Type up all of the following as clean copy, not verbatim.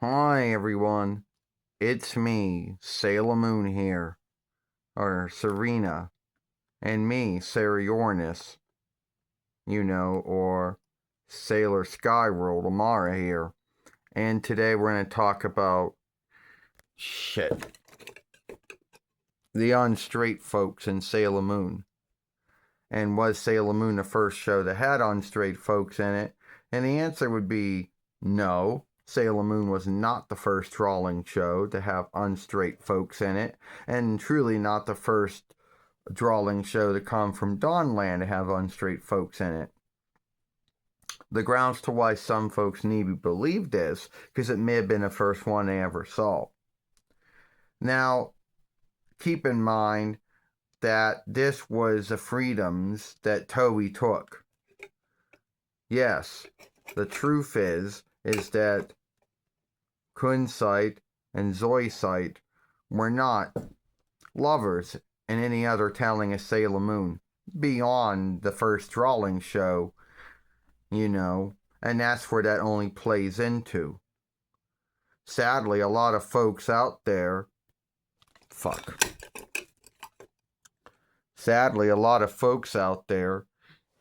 Hi everyone, it's me, Sailor Moon here, or Serena, and me, Sarah URANUS, or Sailor Skyworld Amara here. And today we're going to talk about, the Unstraight folks in Sailor Moon. And was Sailor Moon the first show that had Unstraight folks in it? And the answer would be no. Sailor Moon was not the first drawing show to have unstraight folks in it, and truly not the first drawing show to come from Dawnland to have unstraight folks in it. The grounds to why some folks need to believe this, because it may have been the first one they ever saw. Now, keep in mind that this was the freedoms that Toei took. Yes, the truth is that Kunsight and Zoisight were not lovers in any other telling of Sailor Moon beyond the first drawing show, and that's where that only plays into. Sadly, a lot of folks out there,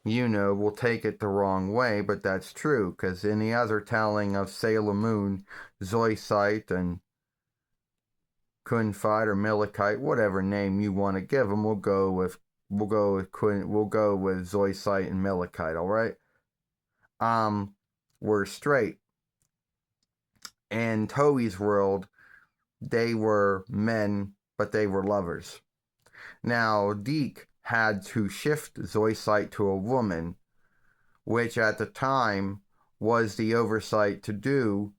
will take it the wrong way, but that's true, because in the other telling of Sailor Moon, Zoisight and Kunfight or Millikite, whatever name you want to give them, we'll go with Zoisight and Millikite, all right? Were straight. In Toei's world, they were men, but they were lovers. Now, Deke had to shift Zoisight to a woman, which at the time was the oversight to do,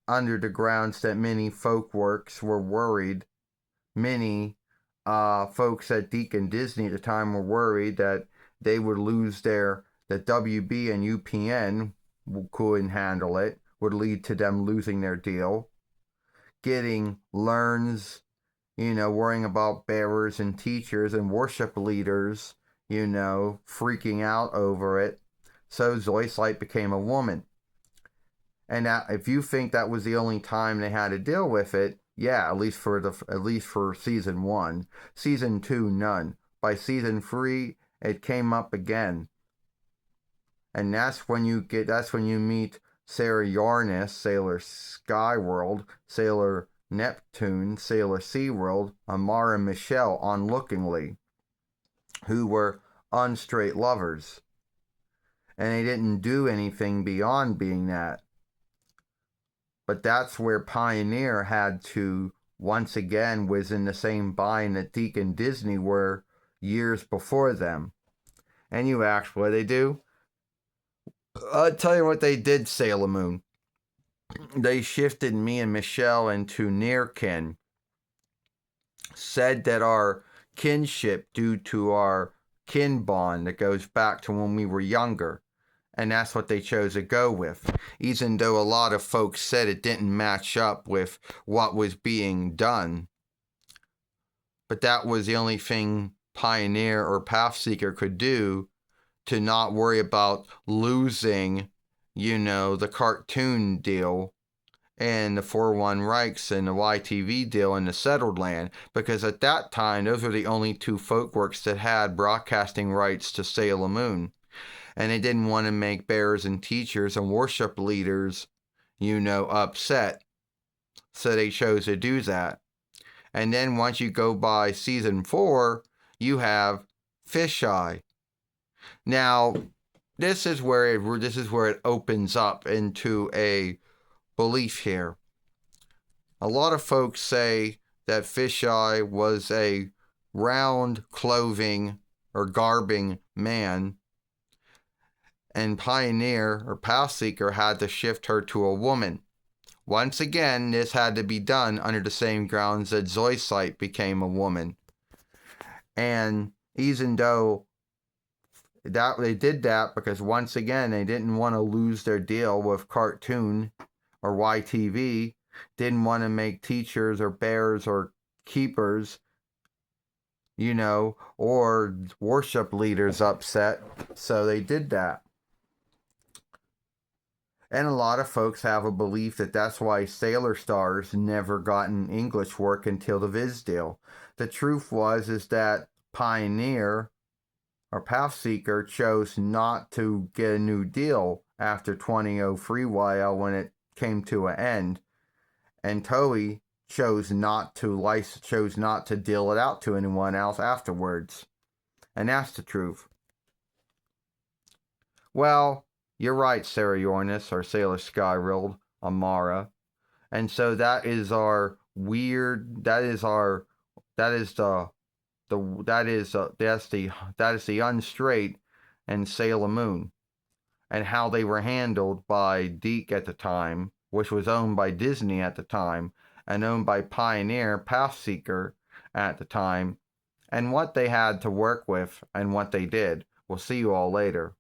under the grounds that many folkworks were worried. Many folks at Deke and Disney at the time were worried that they would lose that WB and UPN couldn't handle it, would lead to them losing their deal. Getting learns, worrying about bearers and teachers and worship leaders, freaking out over it. So Zoisight became a woman. And if you think that was the only time they had to deal with it, yeah, at least for season 1. Season 2, none. By season 3, it came up again. And that's when you meet Sarah URANUS, Sailor Skyworld, Sailor Neptune, Sailor SeaWorld, Amara and Michelle unlookingly, who were unstraight lovers. And they didn't do anything beyond being that. But that's where Pioneer had to, once again, was in the same bind that Deke and Disney were years before them. And you ask, what they do? I'll tell you what they did, Sailor Moon. They shifted me and Michelle into near kin. Said that our kinship due to our kin bond that goes back to when we were younger. And that's what they chose to go with. Even though a lot of folks said it didn't match up with what was being done. But that was the only thing Pioneer or Pathseeker could do to not worry about losing, the cartoon deal and the 4-1 Reichs and the YTV deal in the settled land, because at that time, those were the only two folkworks that had broadcasting rights to Sailor Moon. And they didn't want to make bearers and teachers and worship leaders, upset. So they chose to do that. And then once you go by season 4, you have Fisheye. Now, this is where it opens up into a belief here. A lot of folks say that Fisheye was a round clothing or garbing man, and Pioneer or Pathseeker had to shift her to a woman. Once again, this had to be done under the same grounds that Zoisight became a woman. And even though that they did that because once again they didn't want to lose their deal with cartoon or YTV, didn't want to make teachers or bearers or keepers, or worship leaders upset, so they did that. And a lot of folks have a belief that that's why Sailor Stars never got an English work until the Viz deal. The truth is that Pioneer or Pathseeker chose not to get a new deal after 2003 YL when it came to an end, and Toei chose not to deal it out to anyone else afterwards. And that's the truth. Well, you're right, Sarah Uranus, or Sailor Skyrild, Amara. And so that is our weird, that is the Unstraight and Sailor Moon, and how they were handled by Deke at the time, which was owned by Disney at the time, and owned by Pioneer Pathseeker at the time, and what they had to work with and what they did. We'll see you all later.